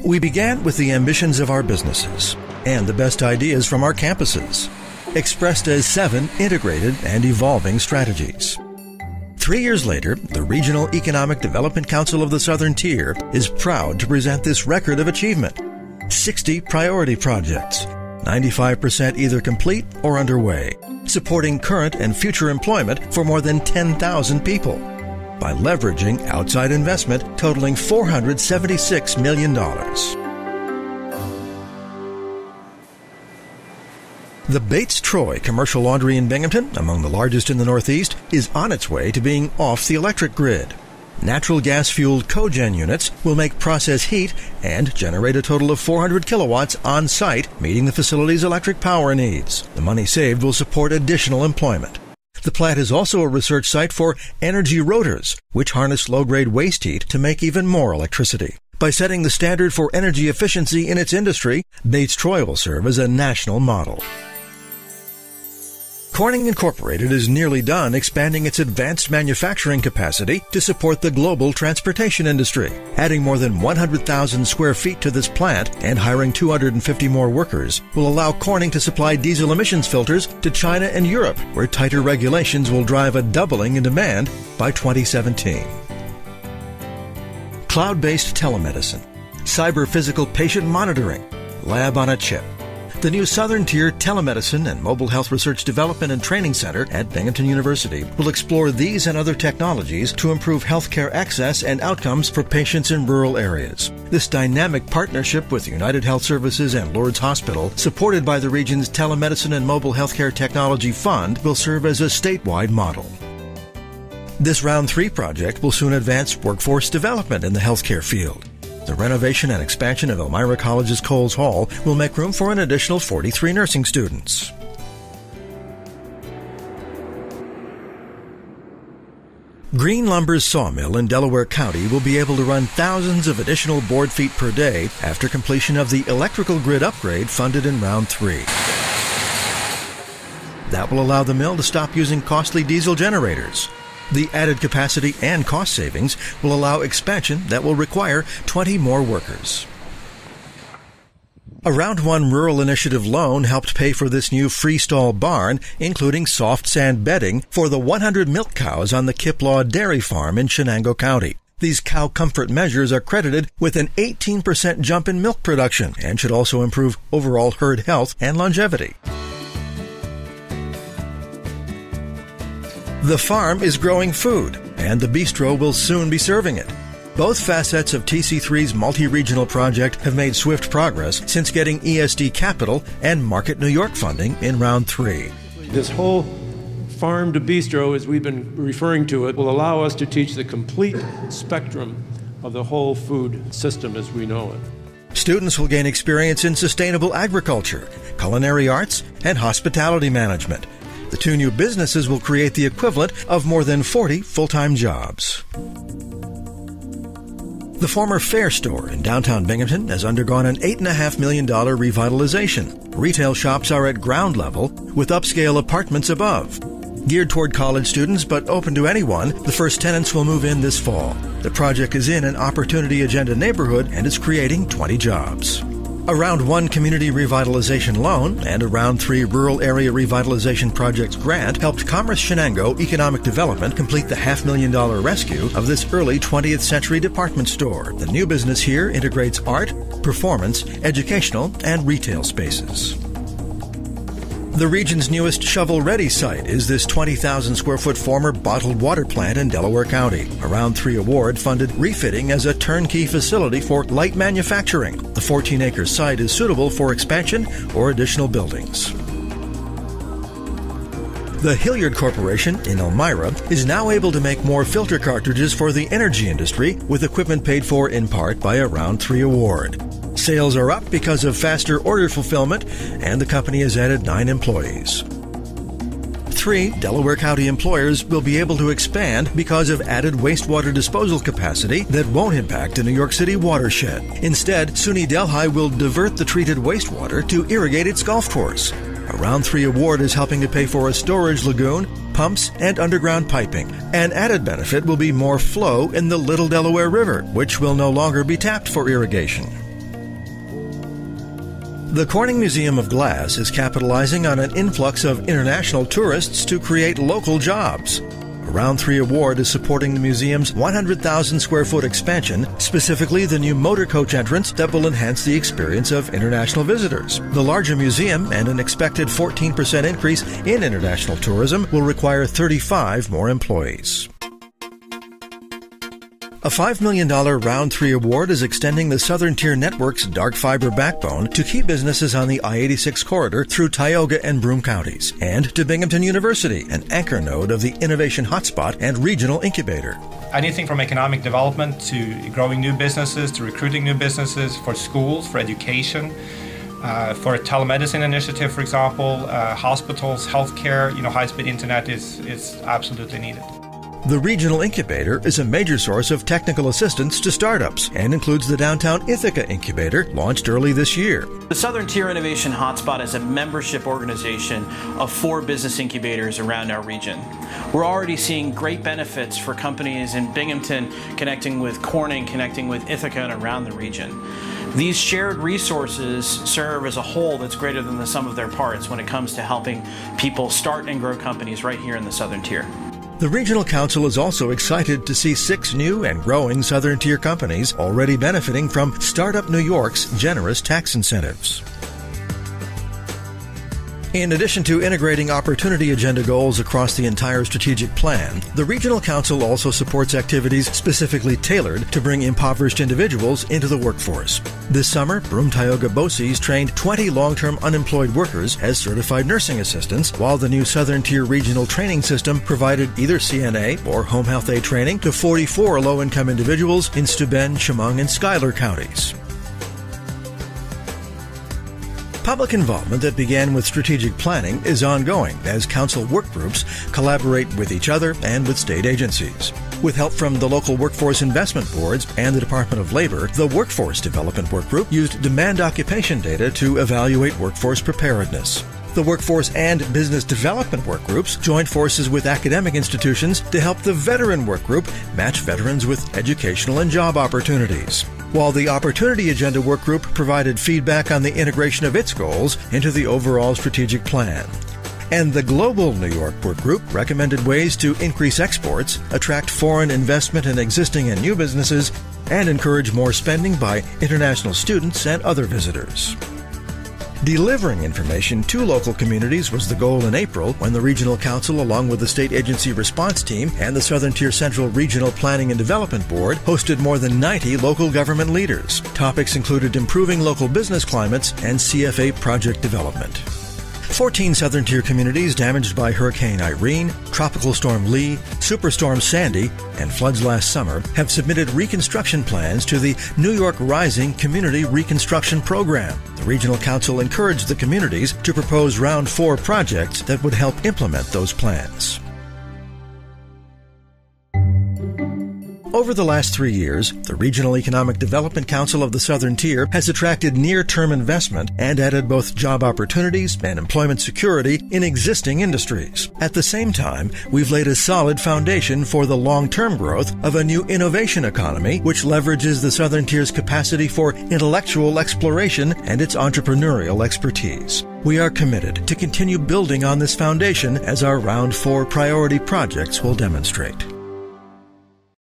We began with the ambitions of our businesses and the best ideas from our campuses, expressed as 7 integrated and evolving strategies. 3 years later, the Regional Economic Development Council of the Southern Tier is proud to present this record of achievement. 60 priority projects, 95% either complete or underway, supporting current and future employment for more than 10,000 people by leveraging outside investment totaling $476 million. The Bates Troy commercial laundry in Binghamton, among the largest in the Northeast, is on its way to being off the electric grid. Natural gas-fueled cogen units will make process heat and generate a total of 400 kilowatts on-site, meeting the facility's electric power needs. The money saved will support additional employment. The plant is also a research site for energy rotors, which harness low-grade waste heat to make even more electricity. By setting the standard for energy efficiency in its industry, Bates Troy will serve as a national model. Corning Incorporated is nearly done expanding its advanced manufacturing capacity to support the global transportation industry. Adding more than 100,000 square feet to this plant and hiring 250 more workers will allow Corning to supply diesel emissions filters to China and Europe, where tighter regulations will drive a doubling in demand by 2017. Cloud-based telemedicine, cyber-physical patient monitoring, lab on a chip. The new Southern Tier Telemedicine and Mobile Health Research Development and Training Center at Binghamton University will explore these and other technologies to improve healthcare access and outcomes for patients in rural areas. This dynamic partnership with United Health Services and Lourdes Hospital, supported by the region's Telemedicine and Mobile Healthcare Technology Fund, will serve as a statewide model. This Round 3 project will soon advance workforce development in the healthcare field. The renovation and expansion of Elmira College's Coles Hall will make room for an additional 43 nursing students. Green Lumber's sawmill in Delaware County will be able to run thousands of additional board feet per day after completion of the electrical grid upgrade funded in Round 3. That will allow the mill to stop using costly diesel generators. The added capacity and cost savings will allow expansion that will require 20 more workers. A Round 1 Rural Initiative loan helped pay for this new freestall barn, including soft sand bedding for the 100 milk cows on the Kiplaw Dairy Farm in Shenango County. These cow comfort measures are credited with an 18% jump in milk production and should also improve overall herd health and longevity. The farm is growing food, and the bistro will soon be serving it. Both facets of TC3's multi-regional project have made swift progress since getting ESD Capital and Market New York funding in Round 3. This whole farm to bistro, as we've been referring to it, will allow us to teach the complete spectrum of the whole food system as we know it. Students will gain experience in sustainable agriculture, culinary arts, and hospitality management. The 2 new businesses will create the equivalent of more than 40 full-time jobs. The former Fair Store in downtown Binghamton has undergone an $8.5 million revitalization. Retail shops are at ground level with upscale apartments above. Geared toward college students but open to anyone, the first tenants will move in this fall. The project is in an Opportunity Agenda neighborhood and is creating 20 jobs. A Round 1 Community Revitalization Loan and a Round 3 Rural Area Revitalization Projects grant helped Commerce Shenango Economic Development complete the $500,000 rescue of this early 20th century department store. The new business here integrates art, performance, educational, and retail spaces. The region's newest shovel-ready site is this 20,000 square foot former bottled water plant in Delaware County. A Round 3 award funded refitting as a turnkey facility for light manufacturing. The 14-acre site is suitable for expansion or additional buildings. The Hilliard Corporation in Elmira is now able to make more filter cartridges for the energy industry with equipment paid for in part by a Round 3 award. Sales are up because of faster order fulfillment, and the company has added 9 employees. 3 Delaware County employers will be able to expand because of added wastewater disposal capacity that won't impact the New York City watershed. Instead, SUNY Delhi will divert the treated wastewater to irrigate its golf course. A Round 3 award is helping to pay for a storage lagoon, pumps, and underground piping. An added benefit will be more flow in the Little Delaware River, which will no longer be tapped for irrigation. The Corning Museum of Glass is capitalizing on an influx of international tourists to create local jobs. A Round 3 award is supporting the museum's 100,000 square foot expansion, specifically the new motor coach entrance that will enhance the experience of international visitors. The larger museum and an expected 14% increase in international tourism will require 35 more employees. A $5 million Round 3 award is extending the Southern Tier Network's dark fiber backbone to key businesses on the I-86 corridor through Tioga and Broome counties, and to Binghamton University, an anchor node of the Innovation Hotspot and Regional Incubator. Anything from economic development to growing new businesses to recruiting new businesses, for schools, for education, for a telemedicine initiative, for example, hospitals, healthcare, high-speed internet is absolutely needed. The Regional Incubator is a major source of technical assistance to startups and includes the Downtown Ithaca Incubator, launched early this year. The Southern Tier Innovation Hotspot is a membership organization of 4 business incubators around our region. We're already seeing great benefits for companies in Binghamton connecting with Corning, connecting with Ithaca and around the region. These shared resources serve as a whole that's greater than the sum of their parts when it comes to helping people start and grow companies right here in the Southern Tier. The Regional Council is also excited to see 6 new and growing Southern Tier companies already benefiting from Startup New York's generous tax incentives. In addition to integrating opportunity agenda goals across the entire strategic plan, the Regional Council also supports activities specifically tailored to bring impoverished individuals into the workforce. This summer, Broome-Tioga-Boces trained 20 long-term unemployed workers as certified nursing assistants, while the new Southern Tier Regional Training System provided either CNA or home health aide training to 44 low-income individuals in Steuben, Chemung, and Schuyler counties. Public involvement that began with strategic planning is ongoing as council work groups collaborate with each other and with state agencies. With help from the local workforce investment boards and the Department of Labor, the Workforce Development Work Group used demand occupation data to evaluate workforce preparedness. The Workforce and Business Development Work Groups joined forces with academic institutions to help the Veteran Work Group match veterans with educational and job opportunities, while the Opportunity Agenda Work Group provided feedback on the integration of its goals into the overall strategic plan. And the Global New York Work Group recommended ways to increase exports, attract foreign investment in existing and new businesses, and encourage more spending by international students and other visitors. Delivering information to local communities was the goal in April when the Regional Council, along with the State Agency Response Team and the Southern Tier Central Regional Planning and Development Board, hosted more than 90 local government leaders. Topics included improving local business climates and CFA project development. 14 Southern Tier communities damaged by Hurricane Irene, Tropical Storm Lee, Superstorm Sandy, and floods last summer have submitted reconstruction plans to the New York Rising Community Reconstruction Program. The Regional Council encouraged the communities to propose Round 4 projects that would help implement those plans. Over the last 3 years, the Regional Economic Development Council of the Southern Tier has attracted near-term investment and added both job opportunities and employment security in existing industries. At the same time, we've laid a solid foundation for the long-term growth of a new innovation economy which leverages the Southern Tier's capacity for intellectual exploration and its entrepreneurial expertise. We are committed to continue building on this foundation as our Round 4 priority projects will demonstrate.